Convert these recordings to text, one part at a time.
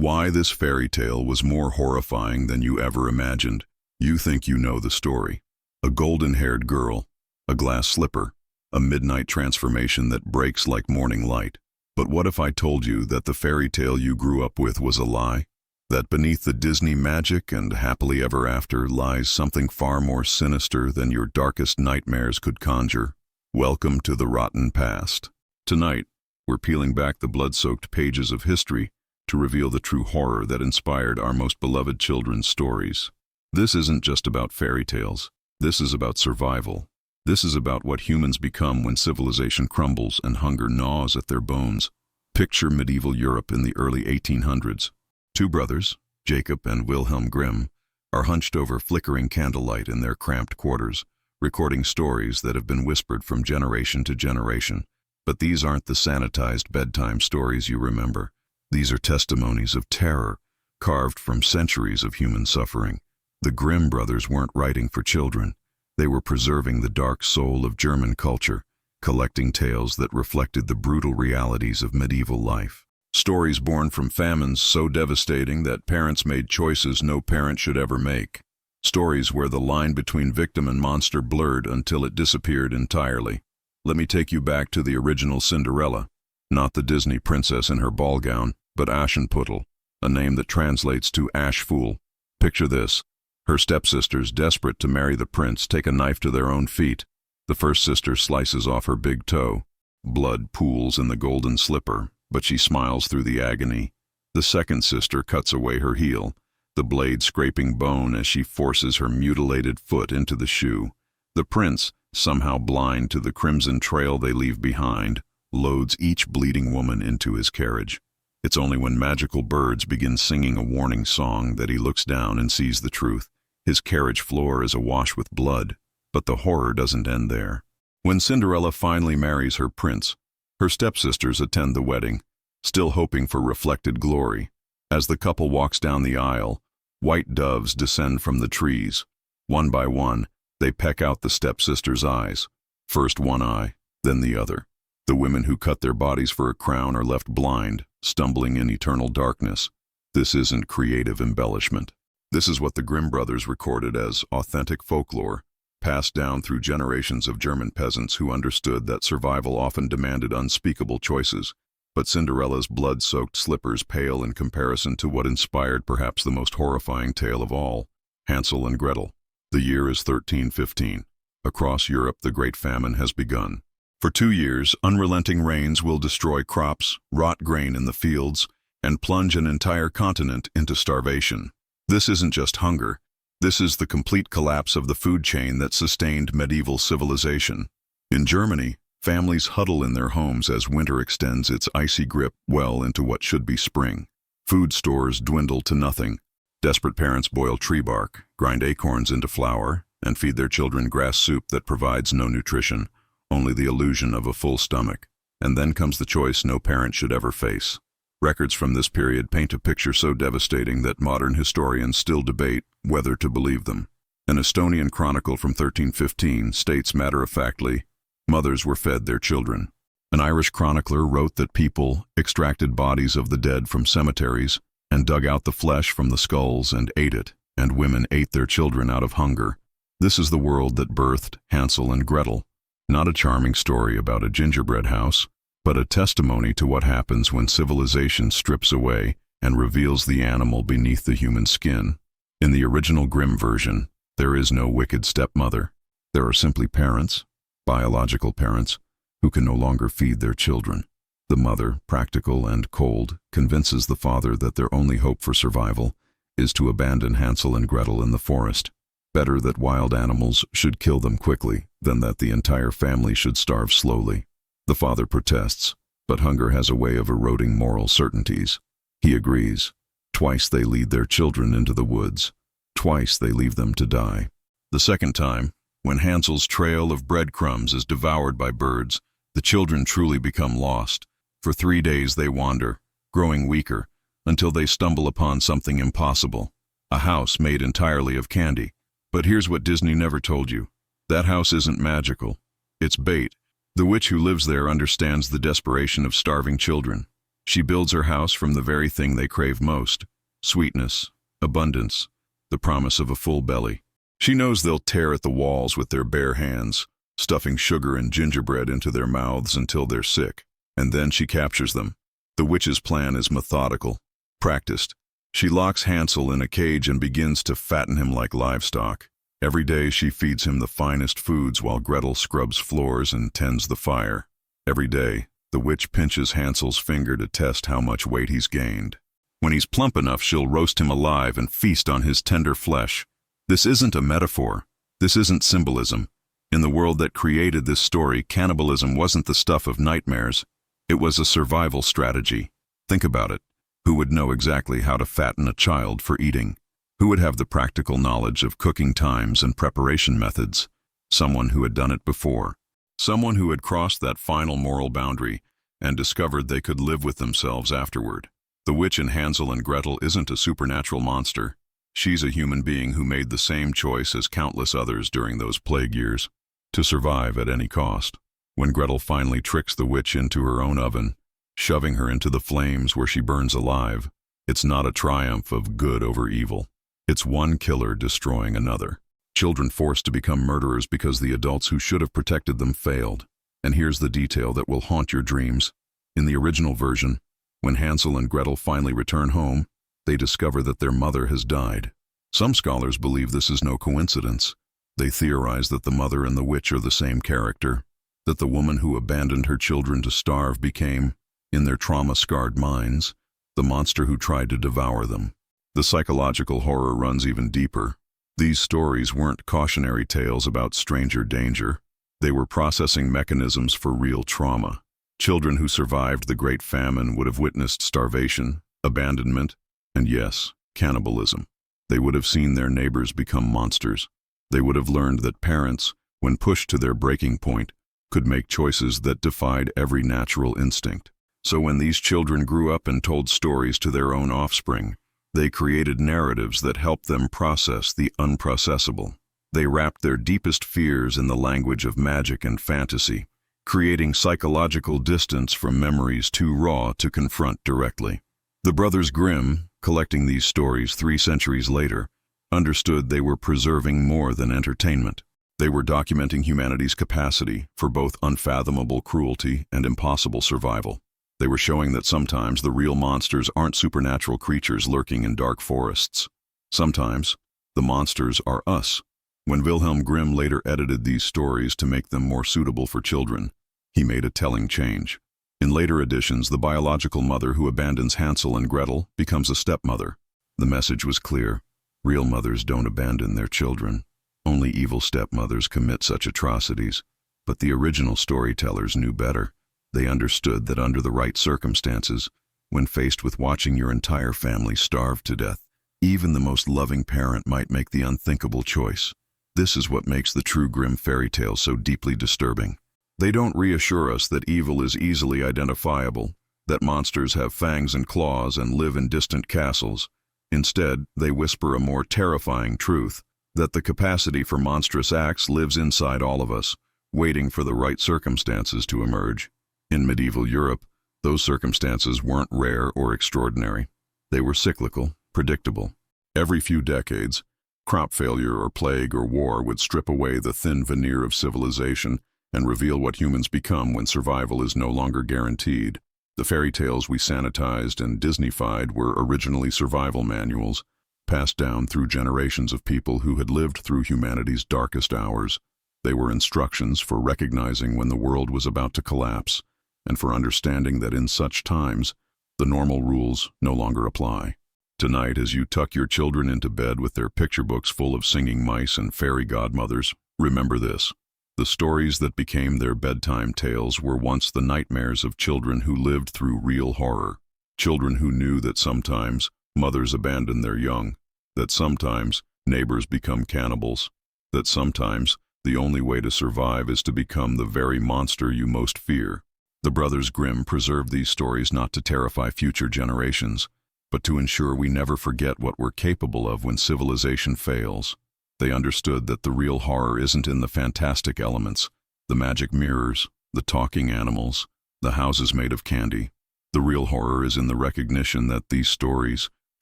Why this fairy tale was more horrifying than you ever imagined. You think you know the story. A golden-haired girl, a glass slipper, a midnight transformation that breaks like morning light. But what if I told you that the fairy tale you grew up with was a lie? That beneath the Disney magic and happily ever after lies something far more sinister than your darkest nightmares could conjure? Welcome to the rotten past. Tonight, we're peeling back the blood-soaked pages of history to reveal the true horror that inspired our most beloved children's stories. This isn't just about fairy tales. This is about survival. This is about what humans become when civilization crumbles and hunger gnaws at their bones. Picture medieval Europe in the early 1800s. Two brothers, Jacob and Wilhelm Grimm, are hunched over flickering candlelight in their cramped quarters, recording stories that have been whispered from generation to generation. But these aren't the sanitized bedtime stories you remember. These are testimonies of terror, carved from centuries of human suffering. The Grimm brothers weren't writing for children. They were preserving the dark soul of German culture, collecting tales that reflected the brutal realities of medieval life. Stories born from famines so devastating that parents made choices no parent should ever make. Stories where the line between victim and monster blurred until it disappeared entirely. Let me take you back to the original Cinderella, not the Disney princess in her ball gown, but Aschenputtel, a name that translates to ash fool. Picture this. Her stepsisters, desperate to marry the prince, take a knife to their own feet. The first sister slices off her big toe. Blood pools in the golden slipper, but she smiles through the agony. The second sister cuts away her heel, the blade scraping bone as she forces her mutilated foot into the shoe. The prince, somehow blind to the crimson trail they leave behind, loads each bleeding woman into his carriage. It's only when magical birds begin singing a warning song that he looks down and sees the truth. His carriage floor is awash with blood, but the horror doesn't end there. When Cinderella finally marries her prince, her stepsisters attend the wedding, still hoping for reflected glory. As the couple walks down the aisle, white doves descend from the trees. One by one, they peck out the stepsisters' eyes. First one eye, then the other. The women who cut their bodies for a crown are left blind, stumbling in eternal darkness. This isn't creative embellishment. This is what the Grimm brothers recorded as authentic folklore, passed down through generations of German peasants who understood that survival often demanded unspeakable choices. But Cinderella's blood-soaked slippers pale in comparison to what inspired perhaps the most horrifying tale of all, Hansel and Gretel. The year is 1315. Across Europe, the Great Famine has begun. For 2 years, unrelenting rains will destroy crops, rot grain in the fields, and plunge an entire continent into starvation. This isn't just hunger. This is the complete collapse of the food chain that sustained medieval civilization. In Germany, families huddle in their homes as winter extends its icy grip well into what should be spring. Food stores dwindle to nothing. Desperate parents boil tree bark, grind acorns into flour, and feed their children grass soup that provides no nutrition, only the illusion of a full stomach. And then comes the choice no parent should ever face. Records from this period paint a picture so devastating that modern historians still debate whether to believe them. An Estonian chronicle from 1315 states matter-of-factly, mothers were fed their children. An Irish chronicler wrote that people extracted bodies of the dead from cemeteries and dug out the flesh from the skulls and ate it, and women ate their children out of hunger. This is the world that birthed Hansel and Gretel. Not a charming story about a gingerbread house, but a testimony to what happens when civilization strips away and reveals the animal beneath the human skin. In the original Grimm version, there is no wicked stepmother. There are simply parents, biological parents, who can no longer feed their children. The mother, practical and cold, convinces the father that their only hope for survival is to abandon Hansel and Gretel in the forest. Better that wild animals should kill them quickly than that the entire family should starve slowly. The father protests, but hunger has a way of eroding moral certainties. He agrees. Twice they lead their children into the woods. Twice they leave them to die. The second time, when Hansel's trail of breadcrumbs is devoured by birds, the children truly become lost. For 3 days they wander, growing weaker, until they stumble upon something impossible, a house made entirely of candy. But here's what Disney never told you. That house isn't magical. It's bait. The witch who lives there understands the desperation of starving children. She builds her house from the very thing they crave most: sweetness, abundance, the promise of a full belly. She knows they'll tear at the walls with their bare hands, stuffing sugar and gingerbread into their mouths until they're sick. And then she captures them. The witch's plan is methodical, practiced. She locks Hansel in a cage and begins to fatten him like livestock. Every day she feeds him the finest foods while Gretel scrubs floors and tends the fire. Every day, the witch pinches Hansel's finger to test how much weight he's gained. When he's plump enough, she'll roast him alive and feast on his tender flesh. This isn't a metaphor. This isn't symbolism. In the world that created this story, cannibalism wasn't the stuff of nightmares. It was a survival strategy. Think about it. Who would know exactly how to fatten a child for eating? Who would have the practical knowledge of cooking times and preparation methods? Someone who had done it before. Someone who had crossed that final moral boundary and discovered they could live with themselves afterward. The witch in Hansel and Gretel isn't a supernatural monster. She's a human being who made the same choice as countless others during those plague years: to survive at any cost. When Gretel finally tricks the witch into her own oven, shoving her into the flames where she burns alive, it's not a triumph of good over evil. It's one killer destroying another. Children forced to become murderers because the adults who should have protected them failed. And here's the detail that will haunt your dreams. In the original version, when Hansel and Gretel finally return home, they discover that their mother has died. Some scholars believe this is no coincidence. They theorize that the mother and the witch are the same character, that the woman who abandoned her children to starve became, in their trauma-scarred minds, the monster who tried to devour them. The psychological horror runs even deeper. These stories weren't cautionary tales about stranger danger. They were processing mechanisms for real trauma. Children who survived the Great Famine would have witnessed starvation, abandonment, and yes, cannibalism. They would have seen their neighbors become monsters. They would have learned that parents, when pushed to their breaking point, could make choices that defied every natural instinct. So when these children grew up and told stories to their own offspring, they created narratives that helped them process the unprocessable. They wrapped their deepest fears in the language of magic and fantasy, creating psychological distance from memories too raw to confront directly. The brothers Grimm, collecting these stories 3 centuries later, understood they were preserving more than entertainment. They were documenting humanity's capacity for both unfathomable cruelty and impossible survival. They were showing that sometimes the real monsters aren't supernatural creatures lurking in dark forests. Sometimes, the monsters are us. When Wilhelm Grimm later edited these stories to make them more suitable for children, he made a telling change. In later editions, the biological mother who abandons Hansel and Gretel becomes a stepmother. The message was clear: real mothers don't abandon their children. Only evil stepmothers commit such atrocities. But the original storytellers knew better. They understood that under the right circumstances, when faced with watching your entire family starve to death, even the most loving parent might make the unthinkable choice. This is what makes the true Grimm fairy tales so deeply disturbing. They don't reassure us that evil is easily identifiable, that monsters have fangs and claws and live in distant castles. Instead, they whisper a more terrifying truth, that the capacity for monstrous acts lives inside all of us, waiting for the right circumstances to emerge. In medieval Europe, those circumstances weren't rare or extraordinary. They were cyclical, predictable. Every few decades, crop failure or plague or war would strip away the thin veneer of civilization and reveal what humans become when survival is no longer guaranteed. The fairy tales we sanitized and Disneyfied were originally survival manuals, passed down through generations of people who had lived through humanity's darkest hours. They were instructions for recognizing when the world was about to collapse, and for understanding that in such times, the normal rules no longer apply. Tonight, as you tuck your children into bed with their picture books full of singing mice and fairy godmothers, remember this: the stories that became their bedtime tales were once the nightmares of children who lived through real horror. Children who knew that sometimes mothers abandon their young, that sometimes neighbors become cannibals, that sometimes the only way to survive is to become the very monster you most fear. The brothers Grimm preserved these stories not to terrify future generations, but to ensure we never forget what we're capable of when civilization fails. They understood that the real horror isn't in the fantastic elements, the magic mirrors, the talking animals, the houses made of candy. The real horror is in the recognition that these stories,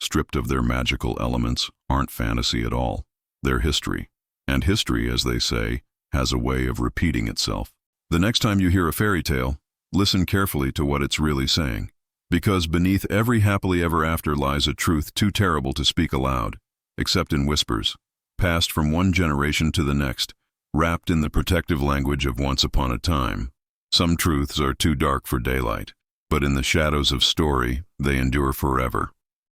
stripped of their magical elements, aren't fantasy at all. They're history. And history, as they say, has a way of repeating itself. The next time you hear a fairy tale, listen carefully to what it's really saying. Because beneath every happily ever after lies a truth too terrible to speak aloud, except in whispers, passed from one generation to the next, wrapped in the protective language of once upon a time. Some truths are too dark for daylight, but in the shadows of story, they endure forever.